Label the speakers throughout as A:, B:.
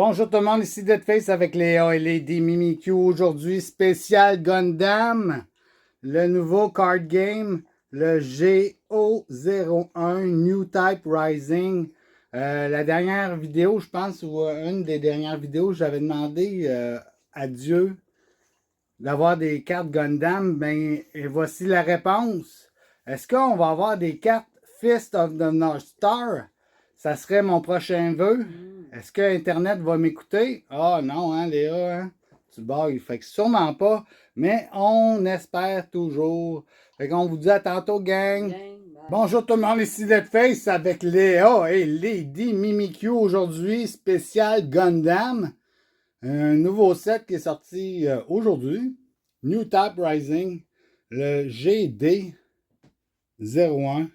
A: Bonjour tout le monde, ici Deadface avec Léa et Lady Mimikyu. Aujourd'hui, spécial Gundam, le nouveau card game, le GO01 New Type Rising. La dernière vidéo, je pense, ou une des dernières vidéos, j'avais demandé à Dieu d'avoir des cartes Gundam. Ben, et voici la réponse. Est-ce qu'on va avoir des cartes Fist of the North Star? Ça serait mon prochain vœu. Est-ce que Internet va m'écouter? Ah non, hein, Léa, hein? Tu bugs. Fait que sûrement pas, mais on espère toujours. Fait qu'on vous dit à tantôt, gang. Bonjour tout le monde, ici Deadface avec Léa et Lady Mimikyu aujourd'hui, spécial Gundam. Un nouveau set qui est sorti aujourd'hui. New Type Rising, le GD01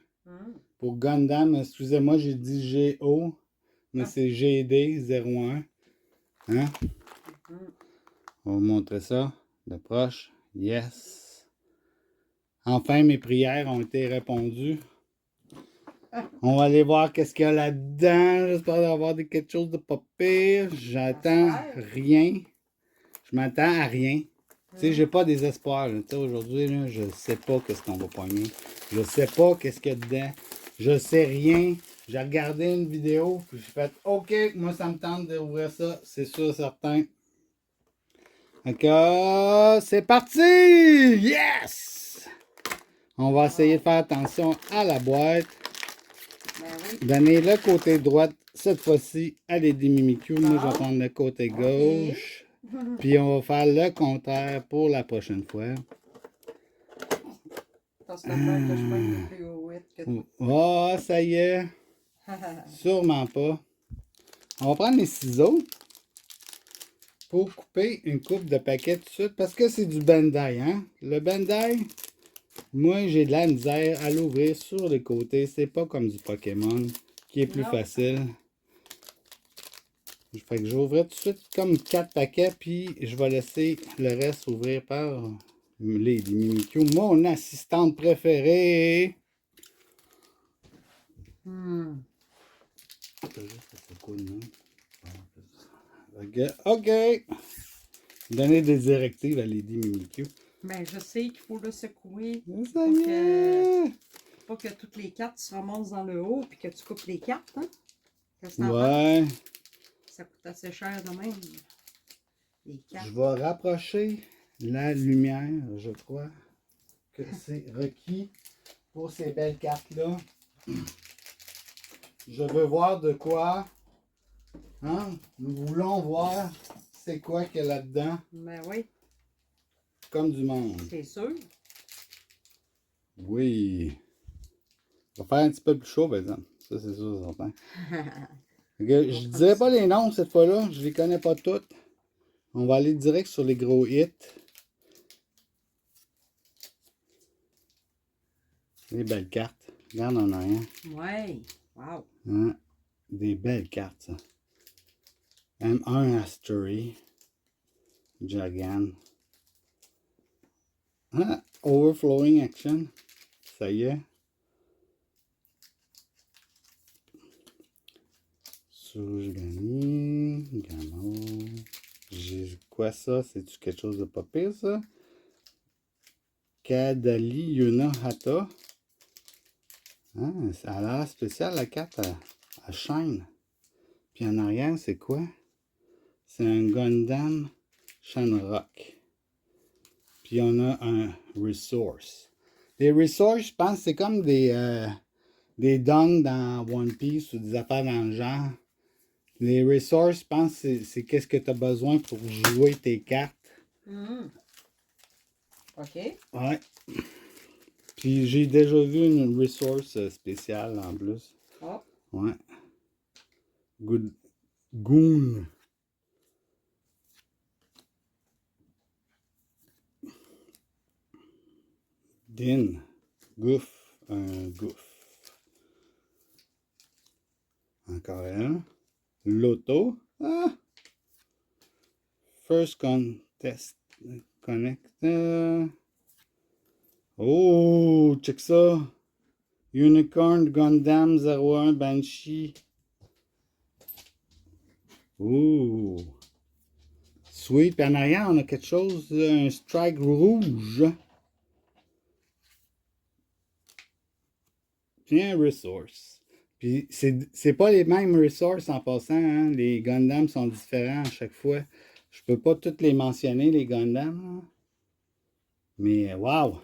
A: pour Gundam. Excusez-moi, j'ai dit GO, mais c'est GD01. Hein? On va vous montrer ça de proche. Yes. Enfin, mes prières ont été répondues. On va aller voir qu'est-ce qu'il y a là-dedans. J'espère avoir quelque chose de pas pire. J'attends rien. Je m'attends à rien. Tu sais, j'ai pas désespoir. Tu sais, aujourd'hui, là, je sais pas qu'est-ce qu'on va pogner. Je sais pas qu'est-ce qu'il y a dedans. Je sais rien. J'ai regardé une vidéo, puis j'ai fait OK, moi ça me tente d'ouvrir ça, c'est sûr certain. D'accord, c'est parti! Yes! On va essayer de faire attention à la boîte. Donner le côté droit cette fois-ci à Lady Mimikyu. Moi, je vais prendre le côté gauche. Puis on va faire le contraire pour la prochaine fois. Oh, ça y est. Sûrement pas. On va prendre les ciseaux pour couper une coupe de paquets tout de suite parce que c'est du Bandai, hein? Le Bandai, moi j'ai de la misère à l'ouvrir sur les côtés. C'est pas comme du Pokémon qui est plus facile. Fait que je vais ouvrir tout de suite comme 4 paquets puis je vais laisser le reste ouvrir par Lady Mimikyu, mon assistante préférée. OK. Donner des directives à Lady Mimikyu.
B: Ben, je sais qu'il faut le secouer
A: Ça y est.
B: pour que toutes les cartes se remontent dans le haut puis que tu coupes les cartes. Hein?
A: Ouais.
B: Ça coûte assez cher de même. Les cartes.
A: Je vais rapprocher la lumière. Je crois que c'est requis pour ces belles cartes-là. Je veux voir de quoi. Hein? Nous voulons voir c'est quoi qu'il y a là-dedans.
B: Ben oui.
A: Comme du monde.
B: C'est sûr.
A: Oui. Ça va faire un petit peu plus chaud, par exemple. Ça, c'est sûr, certain. Je ne dirai pas les noms cette fois-là. Je les connais pas toutes. On va aller direct sur les gros hits. Les belles cartes. Regarde en arrière.
B: Ouais. Wow.
A: Hein? Des belles cartes, ça. M1 Astery. Jagan. Ah, Overflowing Action. Ça y est. Surugani. Gamo. J'ai quoi ça? C'est-tu quelque chose de pas pire, ça? Kadali Yuna Hata. Ah, ça a l'air spécial, la carte à chaîne. Puis en arrière, c'est quoi? C'est un Gundam Shanrock. Puis on a un Resource. Les Resources, je pense, c'est comme des dongs dans One Piece ou des affaires dans le genre. Les Resources, je pense, c'est qu'est-ce que tu as besoin pour jouer tes cartes.
B: OK.
A: Ouais. Puis j'ai déjà vu une Resource spéciale en plus.
B: Oh.
A: Ouais. Good. Goon. Din. Goof. Un goof. Encore un. Loto. Ah. First contest. Connect. Oh, check ça. Unicorn Gundam 01 Banshee. Ouh! Sweet. Puis en arrière, on a quelque chose, un strike rouge. Puis un resource. Puis c'est pas les mêmes resources en passant, hein? Les Gundam sont différents à chaque fois. Je peux pas toutes les mentionner, les Gundam, là. Mais wow!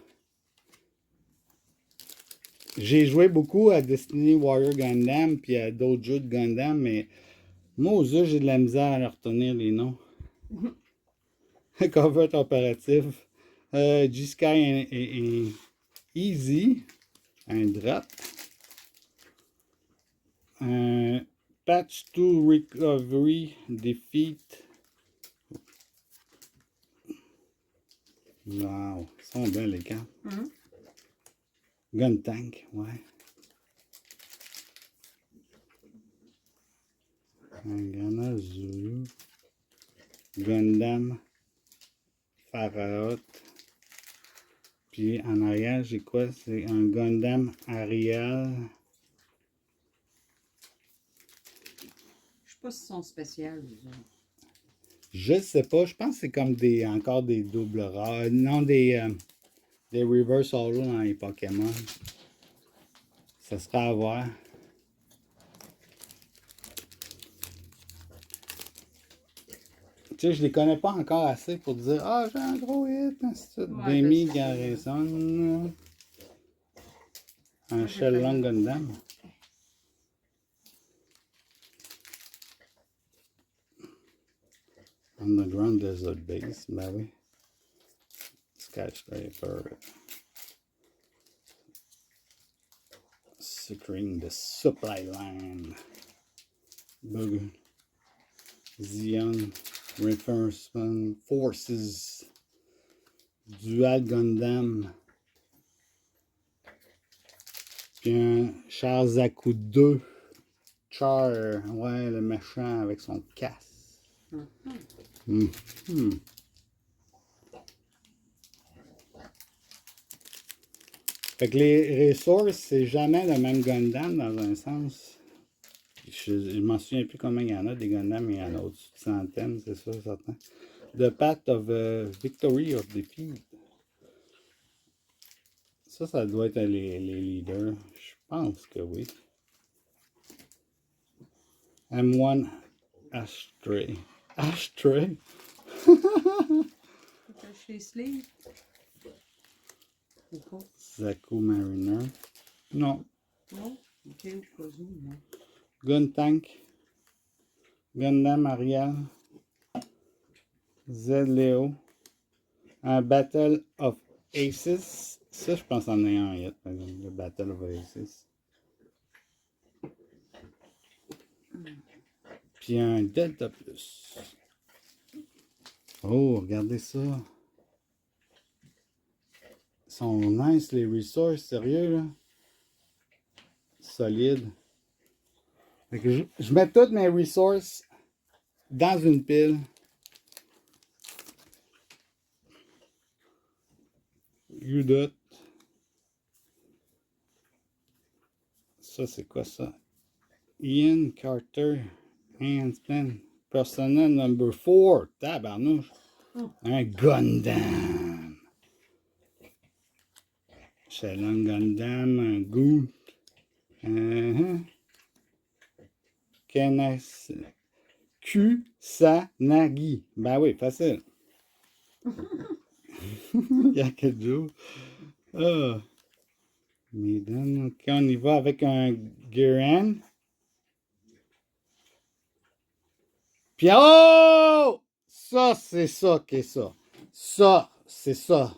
A: J'ai joué beaucoup à Destiny Warrior Gundam puis à d'autres jeux de Gundam, mais moi, aux yeux, j'ai de la misère à leur retenir les noms. Covert opératif. G-Sky et Easy. Un drop. Un Patch to Recovery Defeat. Wow, ils sont belles les cartes. Gun Tank, ouais. Un Gunner Zulu. Gundam Pharaoh. Puis en arrière, j'ai quoi? C'est un Gundam Ariel.
B: Je sais pas si sont spéciales, eux autres.
A: Je sais pas, je pense que c'est comme encore des doubles rares. Non, des reverse holo dans les Pokémon. Ça sera à voir. Tu sais, je les connais pas encore assez pour dire ah, j'ai un gros hit, ainsi de suite.
B: Ouais,
A: Demi
B: je sais.
A: Garrison. Un Shenlong Gundam. Underground Desert Base, ben oui. Skyscraper. Securing the supply line. Bug. Zion. Reinforcement Forces. Dual Gundam. Puis un Char Zaku 2. Char, ouais, le méchant avec son casque. Fait que les resources, c'est jamais le même Gundam dans un sens. Je m'en souviens plus combien il y en a des Gundam, mais il y en a au-dessus de centaines, c'est ça, certain. The Path of Victory of Defeat. Ça doit être les leaders. Je pense que oui. M1 Ashtray. Ashtray?
B: Attache les sleeves. Ou pas?
A: Zaku Mariner. Non.
B: Non? Ok, je présume, non.
A: Gun Tank. Gundam Ariel. Z Leo. Un Battle of Aces. Ça, je pense en ayant un hit, par exemple, le Battle of Aces. Puis un Delta Plus. Oh, regardez ça. Ils sont nice, les resources, sérieux, là. Solide. Fait que je mets toutes mes resources dans une pile. Udot. Ça, c'est quoi ça? Ian Carter. Handspin. Personnel number 4. Tabarnouche. Un Gundam. Shenlong Gundam. Un Goot. Kusanagi. Ben oui, facile. Yakaju. Ah. Maiden. Ok, on y va avec un Guerin. Puis, oh! Ça, c'est ça qui est ça. Ça, c'est ça.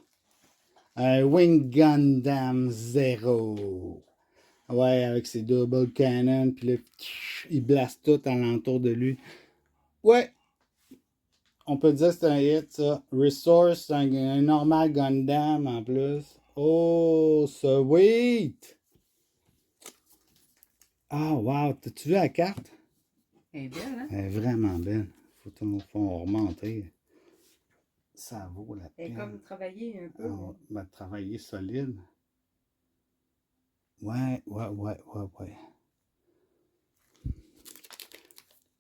A: Un Wing Gundam Zero. Ouais, avec ses double cannon, puis là, il blast tout alentour de lui. Ouais, on peut dire que c'est un hit, ça. Resource, un normal Gundam en plus. Oh, sweet! Ah, wow, t'as-tu vu la carte?
B: Elle est belle, hein?
A: Elle est vraiment belle. Faut remonter. Ça vaut la
B: Elle est
A: peine.
B: comme travaillée un peu.
A: Ah, ben, travailler solide. Ouais.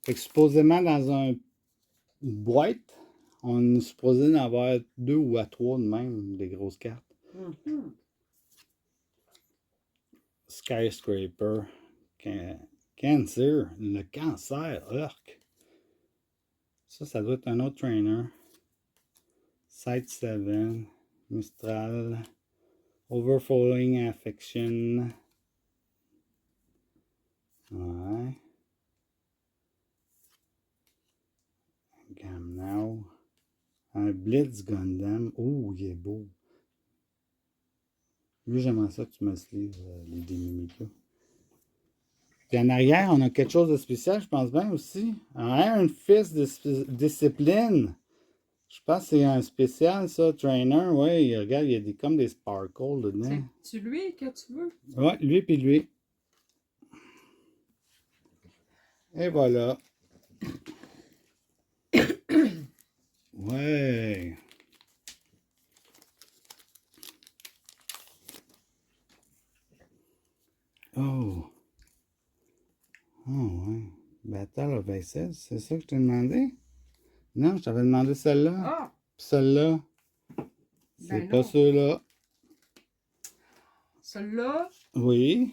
A: Fait que supposément dans une boîte, on est supposé en avoir 2 ou à 3 de même, des grosses cartes. Skyscraper. Cancer. Le cancer. Urk. Ça doit être un autre trainer. Site 7. Mistral. Overflowing Affection. Ouais. Gamnow. Un Blitz Gundam. Oh, il est beau. Lui, j'aimerais ça que tu me le lises, les Démimika. Puis en arrière, on a quelque chose de spécial, je pense bien aussi. Un Iron Fist Discipline. Je pense que c'est un spécial, ça, trainer. Oui, regarde, il y a comme des sparkles dedans.
B: C'est lui que tu veux?
A: Oui, lui puis lui. Et voilà. Ouais. Oh. Oh, ouais. Battle of Aces, c'est ça que je t'ai demandé? Non, je t'avais demandé celle-là.
B: Ah!
A: Puis celle-là. C'est
B: Ben
A: pas
B: non.
A: ceux-là.
B: Celui-là,
A: Oui.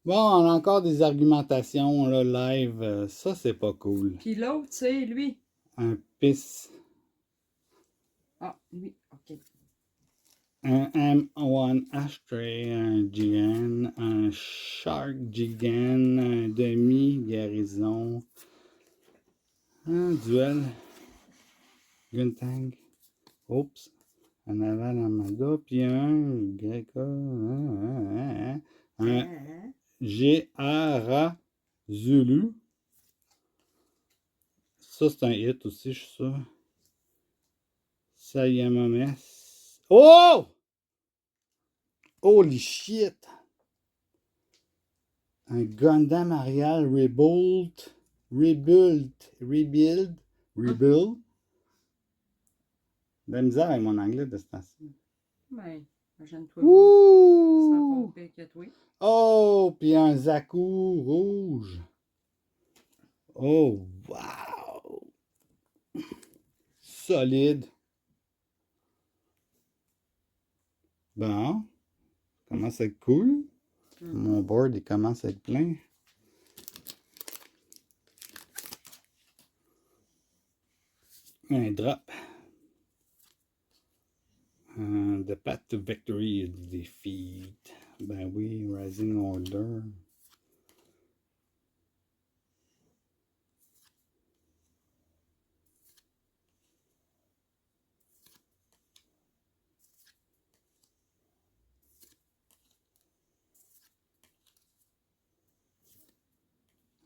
A: Bon, on a encore des argumentations là, live. Ça, c'est pas cool.
B: puis l'autre, c'est lui.
A: Un PIS.
B: Ah, lui, ok.
A: Un M1 Ashtray, un GN, un Shark Gigan, un demi-guérison, un duel, Guntang, oups, un Aval Amada, puis un Greca, un G.A.R.A. Zulu. Ça, c'est un hit aussi, je suis sûr. Sayamames. Oh! Holy shit! Un Gundam Arial Rebuild. De la misère avec mon anglais de ce temps-ci.
B: Ben, imagine-toi.
A: Ouh!
B: C'est pas pire que toi.
A: Oh! Puis un Zaku rouge. Oh, wow! Solide. Bon. Commence à être cool. Mon board, il commence à être plein. Un drop. The Path to Victory is Defeat. Ben oui, Rising Order.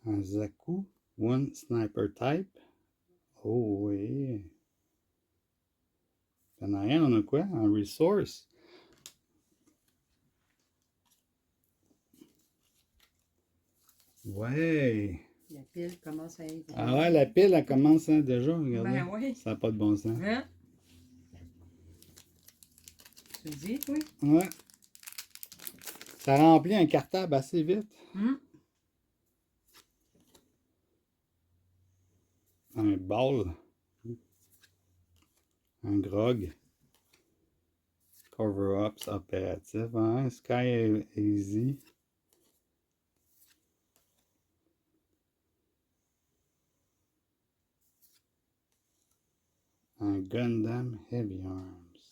A: Un Zaku. One Sniper Type. Oh oui. En arrière, on a quoi? Un Resource. Ouais.
B: La pile commence à être.
A: Ah ouais, la pile, elle commence hein, déjà, regardez.
B: Ben oui.
A: Ça n'a pas de bon sens.
B: Hein? Tu le dis, oui?
A: Ouais. Ça remplit un cartable assez vite. Un ball. Un grog. Cover-ups opératif. Hein? Sky Easy. Un Gundam Heavy Arms.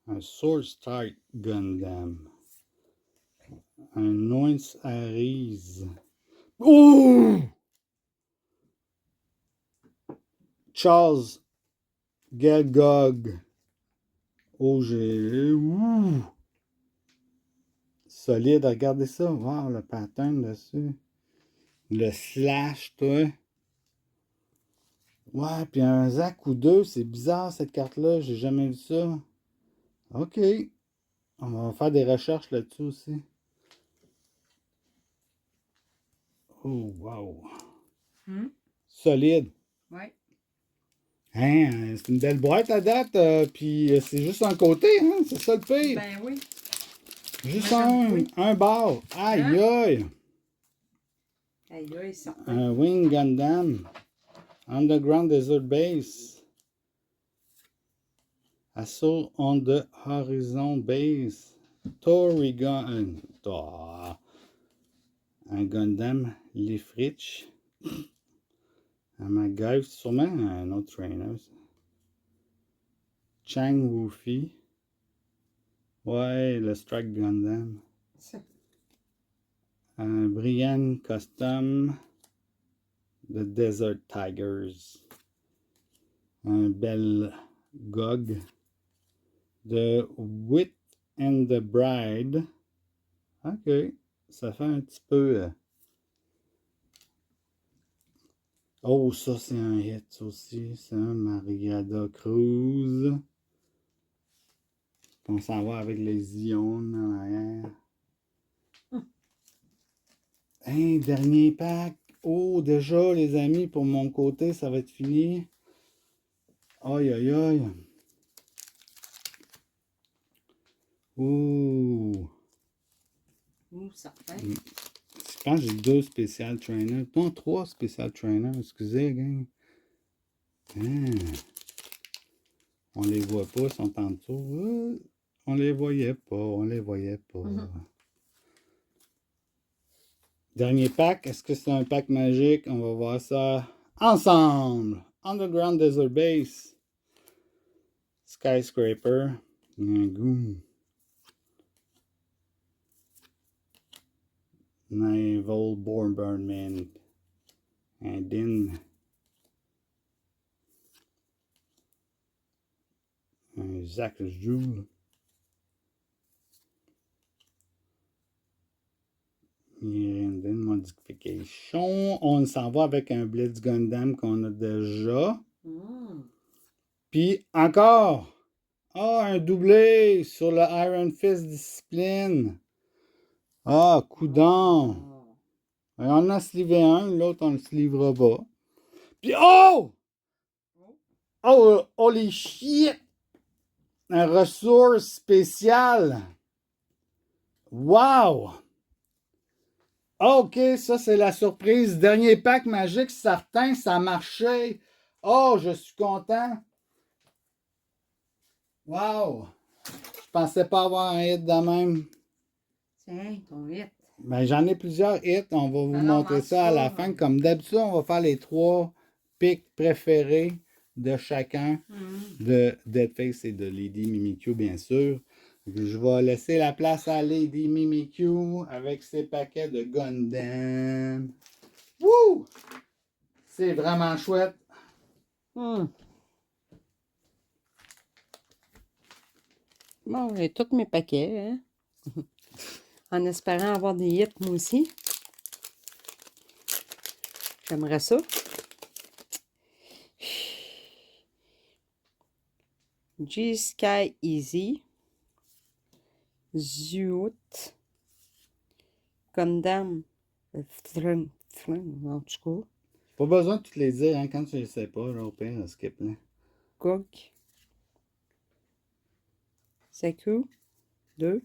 A: Un Sword Strike Gundam. Un Noise Aries. Ouh! Charles Gelgog. Oh, j'ai. Ouh! Solide, regardez ça. Wow, le pattern dessus. Le slash, toi. Ouais, puis un Zac ou deux, c'est bizarre cette carte-là, j'ai jamais vu ça. Ok. On va faire des recherches là-dessus aussi. Oh, wow. Solide.
B: Ouais.
A: Hein, c'est une belle boîte à date, puis c'est juste un côté, hein, c'est ça le pire.
B: Ben oui.
A: Juste
B: Ouais,
A: un bar. Aïe, aïe.
B: Aïe, aïe, certain.
A: Un Wing Gundam. Underground Desert Base. Assault on the Horizon Base. Torrigan. Un Gundam Leafrich. Un MacGyver, sûrement un autre trainer. Chang Wufi. Ouais, le Strike Gundam. Un Brian Custom. The Desert Tigers. Un Belgog. The Wit and the Bride. Ok, ça fait un petit peu... Oh, ça c'est un hit aussi, ça. Mariada Cruz. On s'en va avec les ions en arrière. Hein, dernier pack. Oh, déjà, les amis, pour mon côté, ça va être fini. Aïe, aïe, aïe. Ouh.
B: Ouh, certain.
A: Je pense que j'ai 2 Special Trainers. Non, 3 Special Trainers. Excusez, gang. On les voit pas, ils sont en dessous. On les voyait pas, on les voyait pas. Dernier pack, est-ce que c'est un pack magique? On va voir ça ensemble. Underground Desert Base. Skyscraper. Un goût. Naval Bombardment. Un din. Un Zach Joule. Mirandin Modification. On s'en va avec un Blitz Gundam qu'on a déjà. Puis encore. Ah, un doublé sur le Iron Fist Discipline. Ah, coudonc. On en a slivé un, l'autre on le slivera pas. Puis oh! Oh, holy shit! Un ressource spécial. Wow! Ok, ça c'est la surprise. Dernier pack magique, certain, ça a marché. Oh, je suis content. Wow! Je pensais pas avoir un hit de même.
B: Tiens, ton hit.
A: Ben, j'en ai plusieurs hits. On va vous
B: Alors,
A: montrer ça à la fin. Comme d'habitude, on va faire les 3 pics préférés de chacun de Deadface et de Lady Mimikyu, bien sûr. Je vais laisser la place à Lady Mimikyu avec ses paquets de Gundam. Wouh! C'est vraiment chouette.
B: Bon, j'ai tous mes paquets, hein? En espérant avoir des hits, moi aussi. J'aimerais ça. G-Sky Easy. Zoot. Gundam. En tout cas.
A: Pas besoin de toutes les dire, hein, quand tu ne sais pas, là, au pire, skip là.
B: Gog. Seku. 2.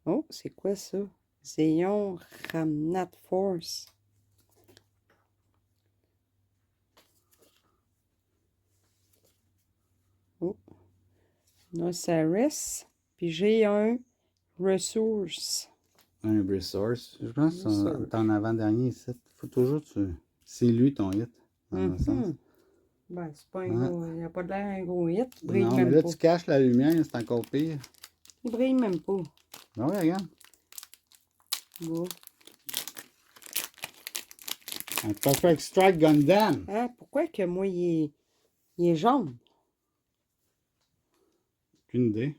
B: Oh, c'est quoi ça? Zéon Ramnat Force. Oh. Nosaris. Puis j'ai un Resource.
A: Un Resource. Je pense que c'est en avant-dernier ici. Faut toujours tu. C'est lui ton hit. Dans le sens.
B: Ben, c'est pas un gros. Il n'y a pas de l'air un gros hit. Il brille
A: non,
B: même
A: mais là,
B: pas.
A: tu caches la lumière, c'est encore pire.
B: Il brille même pas.
A: Ben oui, regarde.
B: Bon.
A: Un Perfect Strike Gundam.
B: Hein? Pourquoi que moi, il est jaune?
A: Aucune idée.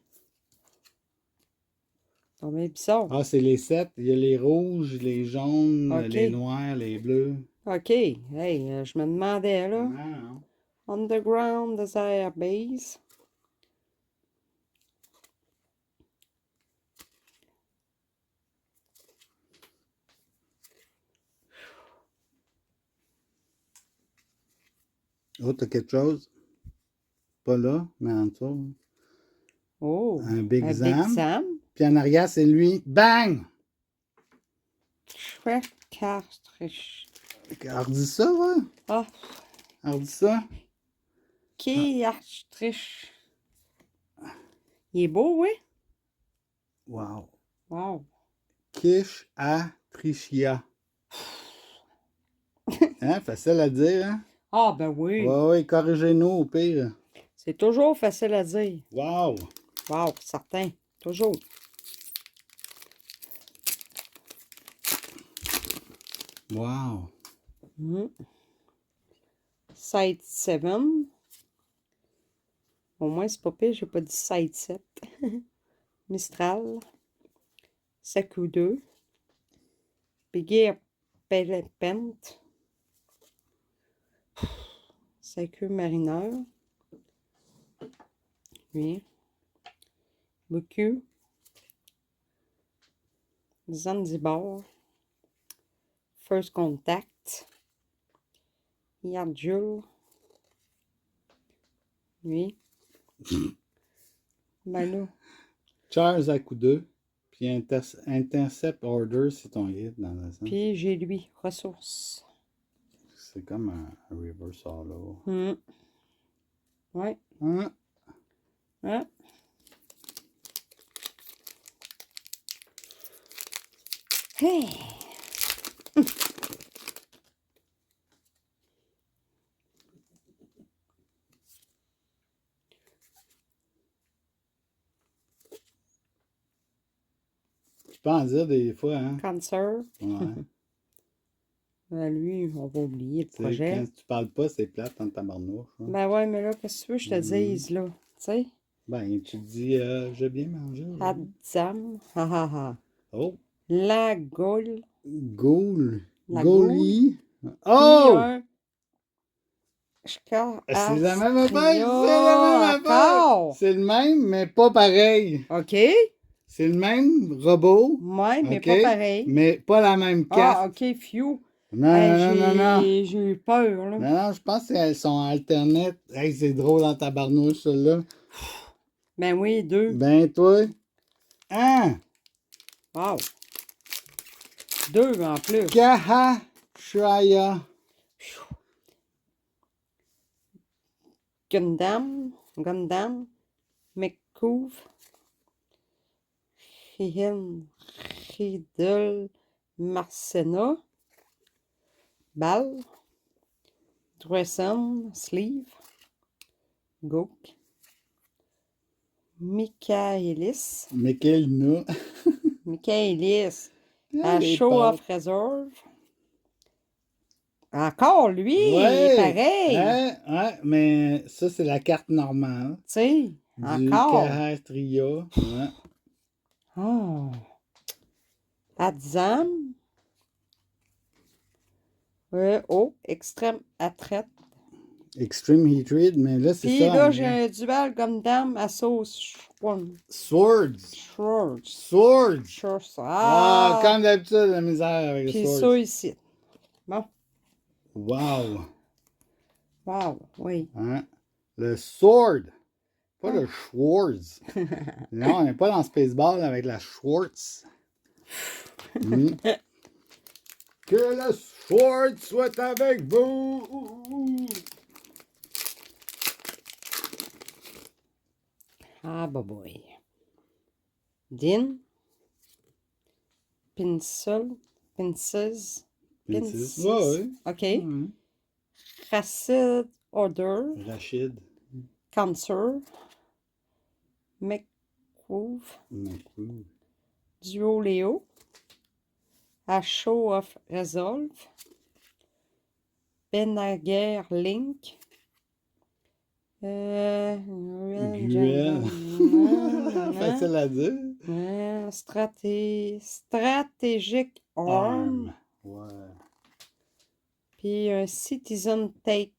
B: C'est bien bizarre.
A: Ah, c'est les 7. Il y a les rouges, les jaunes,
B: Ok.
A: les noirs, les bleus.
B: OK. Hey, je me demandais, là.
A: Non.
B: Underground Desert Base.
A: Oh, t'as quelque chose? Pas là, mais en dessous.
B: Oh.
A: Un Big
B: Un
A: Zam.
B: Big Sam.
A: Puis en arrière, c'est lui. Bang!
B: Schwerkastrich.
A: Hardi ça, ouais.
B: Ah,
A: Hardi ça.
B: Kiastrich. Il est beau, oui?
A: Wow.
B: Wow.
A: Quiche à Trichia. Hein, facile à dire, hein?
B: Ah, ben oui.
A: Ouais, ouais, corrigez-nous au pire.
B: C'est toujours facile à dire.
A: Wow!
B: Wow, certain. Toujours.
A: Wow!
B: Side 7. Au moins, c'est pas pire, j'ai pas dit side 7. Mistral. Saku 2. Bigir Pelepent. Saku Marineur. Oui. Buku. Zanzibar. First Contact. Yardjul. Oui. Ben là.
A: Charles à coup 2. Puis Intercept Order, c'est ton hit dans le sens.
B: Puis j'ai lui. Ressources.
A: C'est comme un reverse hollow.
B: Ouais.
A: Hein?
B: Hein? Hey!
A: Je peux en dire des fois, hein?
B: Cancer.
A: Ouais.
B: Lui, on va oublier le
A: C'est
B: projet.
A: quand tu parles pas, c'est plate en tabarnouche. Hein?
B: Ben ouais, mais là, qu'est-ce que tu veux que je te dise, là? Tu sais?
A: Ben, tu te dis, j'ai bien mangé.
B: Hadzam. Ha ha ha.
A: Oh!
B: La Gaule.
A: Goul.
B: La
A: Gaulie.
B: Puis
A: Oh!
B: un.
A: C'est la même affaire! C'est la même affaire!
B: Encore!
A: C'est le même, mais pas pareil.
B: OK.
A: C'est le même robot.
B: Ouais, mais
A: OK?
B: pas pareil.
A: Mais pas la même carte.
B: Ah, OK, few.
A: Non,
B: Hey,
A: non, non, non.
B: j'ai eu peur, là.
A: Non, non, je pense qu'elles sont alternettes. Hey, c'est drôle en tabarnouche, celle-là.
B: Ben oui, 2.
A: Ben, toi. Hein?
B: Wow. 2 en plus.
A: Kahashraya.
B: Gundam, McCoove, Riedel, Marcena, Ball, Dressen, Sleeve, Gok, Michaelis,
A: Michaelina.
B: Michaelis,
A: Ah,
B: à
A: les
B: Show
A: pauvres.
B: of Reserve. Encore lui,
A: Ouais.
B: pareil.
A: Ouais, mais ça, c'est la carte normale.
B: Tu sais,
A: Du
B: encore.
A: Kahastria. Ouais.
B: Oh. Adzam. Extrême attraite.
A: Extreme Heat Read, mais là, c'est
B: Puis
A: ça.
B: là, j'ai un dual Gundam à sauce
A: Swords.
B: Swords.
A: Swords.
B: Swords.
A: Ah, comme d'habitude, la misère avec les
B: Puis
A: swords.
B: ça ici. Bon.
A: Wow.
B: Wow, oui.
A: Hein? Le sword. Pas le Schwartz. Non, on n'est pas dans Spaceball avec la Schwartz. Que le Schwartz soit avec vous.
B: Ah, bah boy. Din. Pincel. Pinces.
A: Pinces. Ouais.
B: OK.
A: Ouais.
B: Racid Order.
A: Rachid.
B: Cancer. McCoove. Duo Léo. A Show of Resolve. Benaguer Link.
A: Guel. Facile à dire.
B: Stratégique Arm.
A: Ouais.
B: Puis un Citizen Take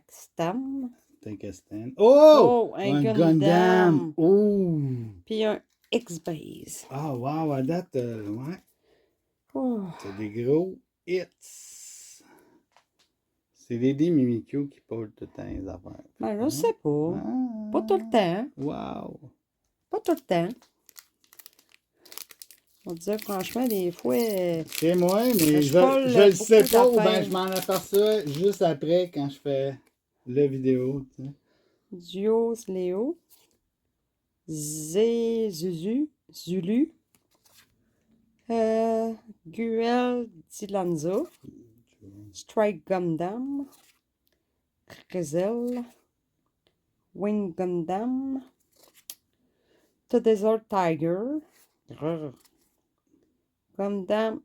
B: Stam.
A: Take a stand. Oh!
B: Un Gundam.
A: Oh!
B: Puis un X-Base.
A: Ah, wow, à date, ouais.
B: Oh.
A: C'est des gros hits. C'est Lady Mimikyu qui porte tout le temps les affaires.
B: Ben, je sais pas.
A: Ah,
B: Pas tout le temps.
A: wow.
B: Pas tout le temps. On dirait franchement, des fois,
A: C'est moi, mais
B: je
A: je
B: colle
A: le sais
B: beaucoup
A: pas ou bien
B: d'affaires.
A: je m'en aperçois juste après quand je fais la vidéo. Tu sais.
B: Duos Léo, Zuzu, Zulu, Guel Dilanza, Strike Gundam, Rizel, Wing Gundam, The Desert Tiger, Grr, Gundam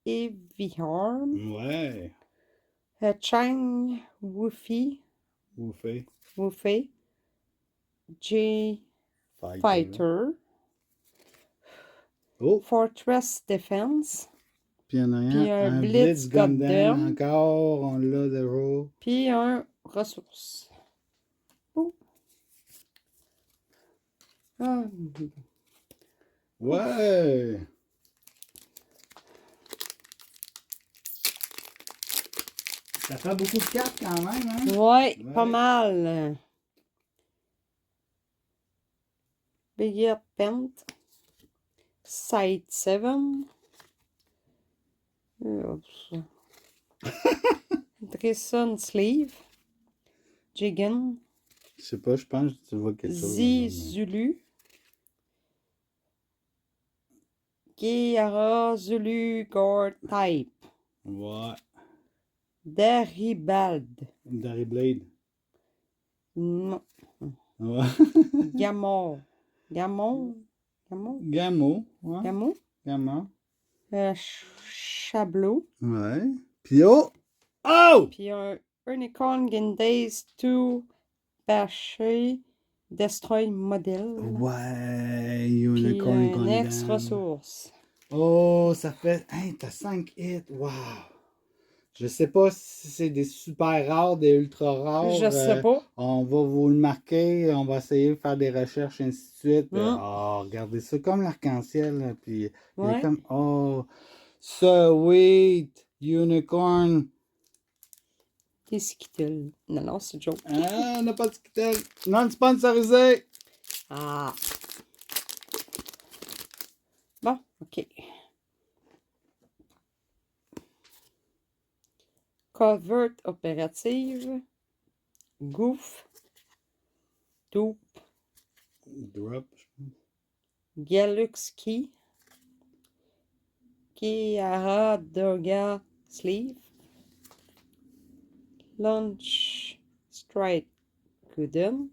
B: Heavy Arm,
A: Ouais.
B: Chang Wufi,
A: Bouffé.
B: Wufei, J Fighter,
A: Oh,
B: Fortress Defense,
A: puis il y en a
B: puis un
A: un
B: Blitz
A: Blitz Gundam
B: Gundam,
A: encore, on l'a déjà.
B: puis un Ressource. Oh. Ah.
A: Ouais. Ça fait beaucoup de cartes quand même, hein?
B: Ouais,
A: Ouais.
B: pas mal. Big Pent, Side 7, Dresson Sleeve, Jigen,
A: Je sais pas, je pense que tu vois quelque chose.
B: Zulu, Kiara Zulu Gore Type,
A: Ouais.
B: Deribald,
A: Dari Blade.
B: non,
A: Ouais.
B: Gamon, Gamon, Gamon,
A: Gamo. Ouais.
B: Gamon,
A: Gamo.
B: Chablot,
A: Ouais. Puis oh! Oh!
B: puis un Unicorn Gendays 2 Bâché Destroy Model,
A: Ouais.
B: puis
A: Unicorn
B: un
A: Gundam.
B: ex-ressource.
A: Oh, ça fait. Hey, t'as 5 hits. Wow. Je sais pas si c'est des super rares, des ultra rares.
B: Je sais pas.
A: On va vous le marquer. On va essayer de faire des recherches, ainsi de suite. Oh, regardez ça comme l'arc-en-ciel. Là, puis il est
B: Ouais.
A: comme. Oh, Sweet Unicorn.
B: Des skittles. Non, non, c'est joke.
A: Ah, on n'a pas de skittles. Non sponsorisé.
B: Ah. Bon, OK. Covert opérative. Goof. Doop.
A: Drop.
B: Galux Key. Kiara Doga Sleeve. Launch Strike Gooden.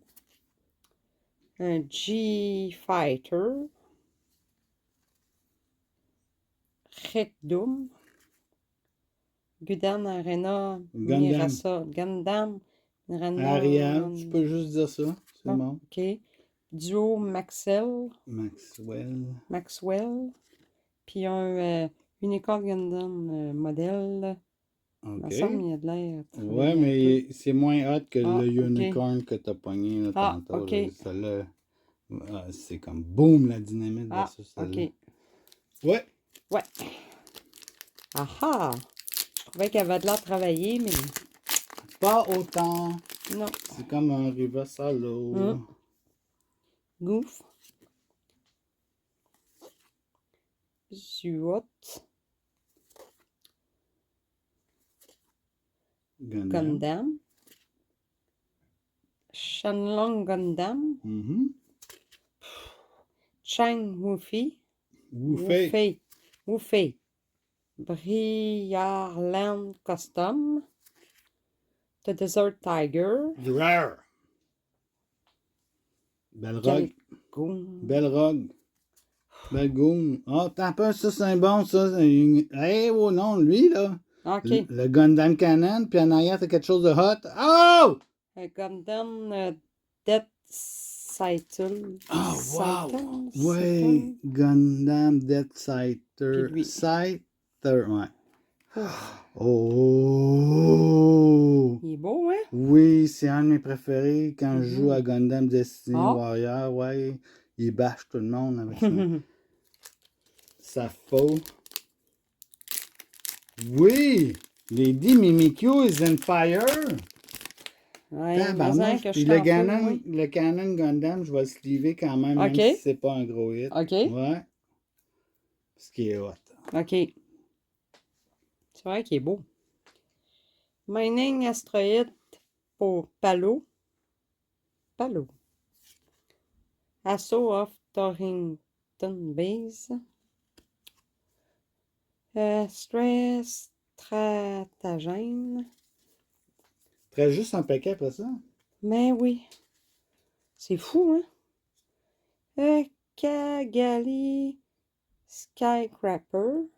B: Un G-Fighter. Rekdum. Gundam Arena
A: Gundam.
B: Mirasa. Gundam Arena.
A: Ariel, je peux juste dire ça. C'est bon.
B: OK. Duo Maxwell.
A: Maxwell.
B: Puis un Unicorn Gundam modèle. Il me
A: OK.
B: semble qu'il y a de l'air.
A: Ouais, mais c'est moins hot que
B: Ah,
A: le
B: ok.
A: Unicorn que t'as pogné là,
B: Ah,
A: tantôt.
B: ok.
A: Là. Celle-là, c'est comme boum la dynamite
B: Ah,
A: versus celle-là.
B: OK.
A: Ouais.
B: Ouais. Ah! Je trouvais qu'elle avait de l'air travaillée, mais
A: Pas autant.
B: non.
A: C'est comme un reverse holo.
B: Goof. Zuot. Gundam. Shanlong Gundam. Chang Wufi.
A: Woufei.
B: Wufei. Briarland Custom. The Desert Tiger.
A: Rare. Belrog. Belrog. Belgoon. Oh, t'as pas ça, c'est bon, ça. Eh, oh non, lui, là.
B: OK.
A: Le Gundam Cannon, puis en arrière, t'as quelque chose de hot. Oh!
B: Un Gundam Death Cycle.
A: Oh, wow! Ouais, Gundam Death Scyther. Scyther, ouais. Oh!
B: Il est beau, hein?
A: Oui, c'est un de mes préférés quand je joue à Gundam Destiny Warrior. Ouais, il bâche tout le monde avec ça. Ça faux. Oui! Lady Mimikyu is on fire!
B: Ouais,
A: Tabarnouche.
B: que
A: Puis
B: je
A: le Canon Gundam, je vais le sleever quand même, même si c'est pas un gros hit.
B: OK.
A: Ouais. Ce qui est hot.
B: OK. C'est vrai qu'il est beau. Mining Asteroid pour Palo. Palo. Assault of Torrington Base. Stress Stratagène.
A: Très juste un paquet après ça.
B: Mais oui. C'est fou, hein? Kagali Skycrapper.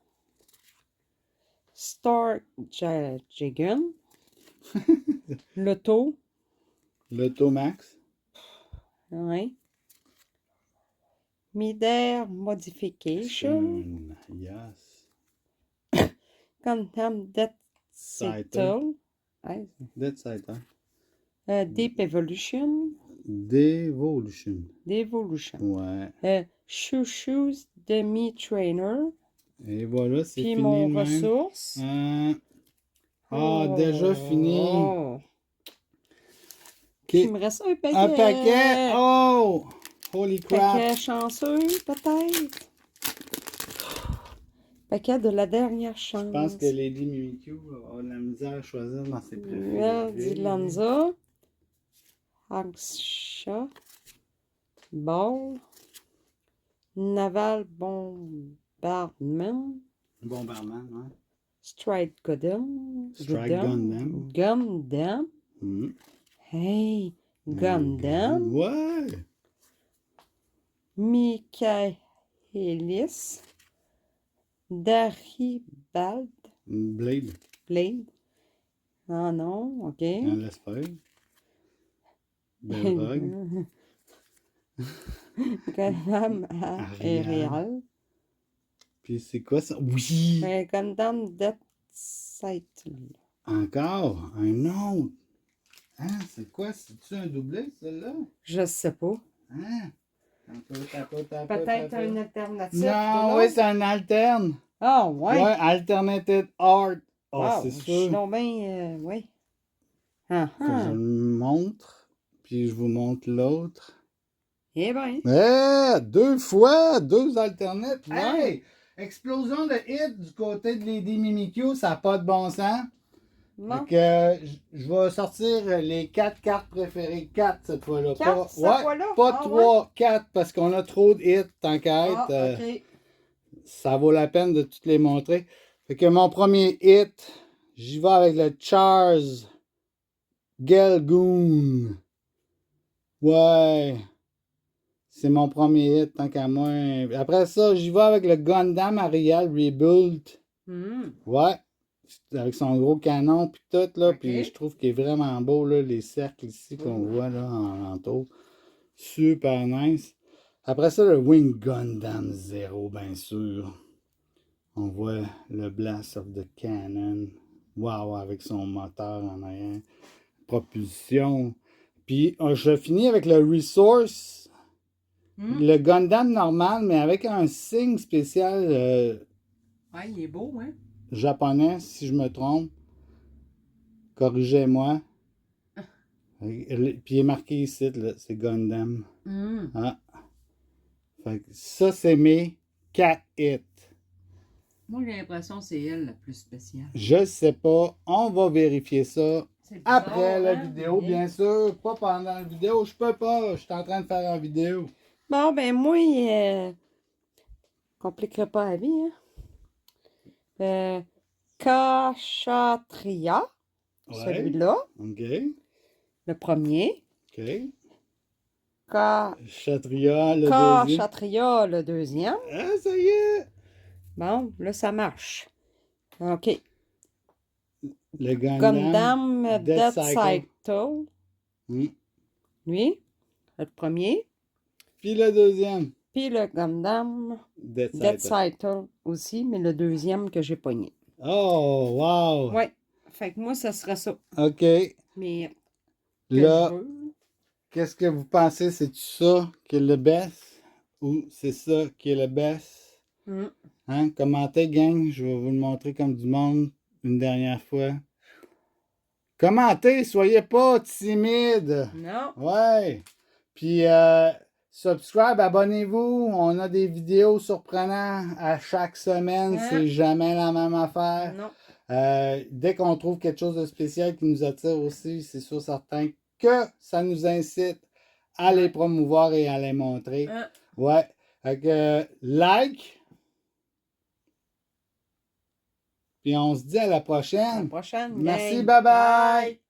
B: Star Dragon. Loto.
A: L'Automax.
B: Ouais. Midair Modification.
A: Yes.
B: Gundam Death Cycle. Ouais.
A: Dead Side, hein?
B: Deep Evolution.
A: Devolution.
B: Devolution.
A: Ouais.
B: Chouchou's Demi Trainer.
A: Et voilà, c'est
B: Puis
A: fini.
B: mon
A: de même.
B: ressource.
A: Déjà fini.
B: Oh.
A: Ok.
B: Il me reste un paquet.
A: Un paquet. Oh! Holy crap.
B: Paquet chanceux, peut-être. Paquet de la dernière chance.
A: Je pense que Lady Mimikyu a de la misère à choisir dans ses
B: Nouvelle
A: préférés.
B: Lanza. Hagsha. Ball. Naval Bombardment.
A: Bombardement, hein?
B: Strike Gundam.
A: Strike Gundam.
B: Gundam.
A: Mm.
B: Hey, Gundam.
A: Ouais!
B: Michaelis. Daribald.
A: Blade.
B: Blade. Ah non, ok.
A: On laisse faire. Belrog.
B: Gundam aérial.
A: Puis c'est quoi ça? Oui!
B: Gundam Death Cycle.
A: Encore? Un autre? Hein? C'est quoi? C'est-tu un doublé, celle-là?
B: Je sais pas.
A: Hein?
B: Peut-être un alternatif.
A: Non, oui, c'est un alterne.
B: Ah, ouais.
A: Ouais, Alternated Art. Oh,
B: Wow,
A: c'est
B: je
A: sûr.
B: suis donc bien, oui. Ah,
A: Faut que je le montre, puis je vous montre l'autre.
B: Eh bien.
A: 2 fois, 2 alternates.
B: Ouais.
A: Hey! Explosion de hit du côté de Lady Mimikyu, ça n'a pas de bon sens.
B: Non.
A: Fait que je vais sortir les 4 cartes préférées. 4 cette fois-là.
B: 4 cette fois-là?
A: Pas
B: Ah,
A: 3, 4 parce qu'on a trop de hits tant qu'à être.
B: Ah, ok.
A: Ça vaut la peine de toutes les montrer. Fait que mon premier hit, j'y vais avec le Charles Gelgoon. Ouais. C'est mon premier hit, tant qu'à moi. Après ça, j'y vais avec le Gundam Ariel Rebuild. Ouais. Avec son gros canon, puis tout, là.
B: Ok.
A: Puis je trouve qu'il est vraiment beau, là, les cercles ici qu'on voit, là, en entour. Super nice. Après ça, le Wing Gundam Zero, bien sûr. On voit le Blast of the Cannon. Wow, avec son moteur en arrière. Propulsion. Puis, je finis avec le Resource. Le Gundam normal, mais avec un signe spécial
B: Ouais, il est beau, hein?
A: japonais, si je me trompe. Corrigez-moi. Puis il est marqué ici, là, c'est Gundam. Ah. Fait que ça, c'est mes 4 hits.
B: Moi, j'ai l'impression que c'est elle la plus spéciale.
A: Je sais pas. On va vérifier ça après la
B: hein?
A: vidéo, bien sûr. Pas pendant la vidéo. Je peux pas. Je suis en train de faire une vidéo.
B: Bon, ben moi, compliquerait pas la vie, hein? Kashatria,
A: Ouais.
B: celui-là,
A: OK.
B: le premier.
A: OK. Chatria, le deuxième.
B: Kashatria, le deuxième.
A: Ah, ça y est.
B: Bon, là, ça marche. OK.
A: Le Gundam.
B: Gundam
A: Death
B: Death
A: Cycle.
B: Cycle.
A: Hmm.
B: Lui, le premier.
A: Puis le deuxième.
B: Puis le Gundam
A: Death
B: Death
A: Cycle.
B: Cycle aussi, mais le deuxième que j'ai pogné.
A: Oh, wow.
B: Ouais. Fait que moi, ça serait ça.
A: OK.
B: Mais que
A: Là,
B: je veux.
A: qu'est-ce que vous pensez? C'est-tu ça qui est le best? Ou c'est ça qui est le best? Hein? Commentez, gang. Je vais vous le montrer comme du monde une dernière fois. Commentez, soyez pas timide.
B: Non.
A: Ouais. Puis, Subscribe, abonnez-vous. On a des vidéos surprenantes à chaque semaine.
B: Hein?
A: C'est jamais la même affaire.
B: Non.
A: Dès qu'on trouve quelque chose de spécial qui nous attire aussi, c'est sûr certain que ça nous incite à les promouvoir et à les montrer.
B: Hein?
A: Ouais. Fait que, like. Puis on se dit à la
B: À la
A: prochaine.
B: prochaine.
A: Merci,
B: gang.
A: bye bye.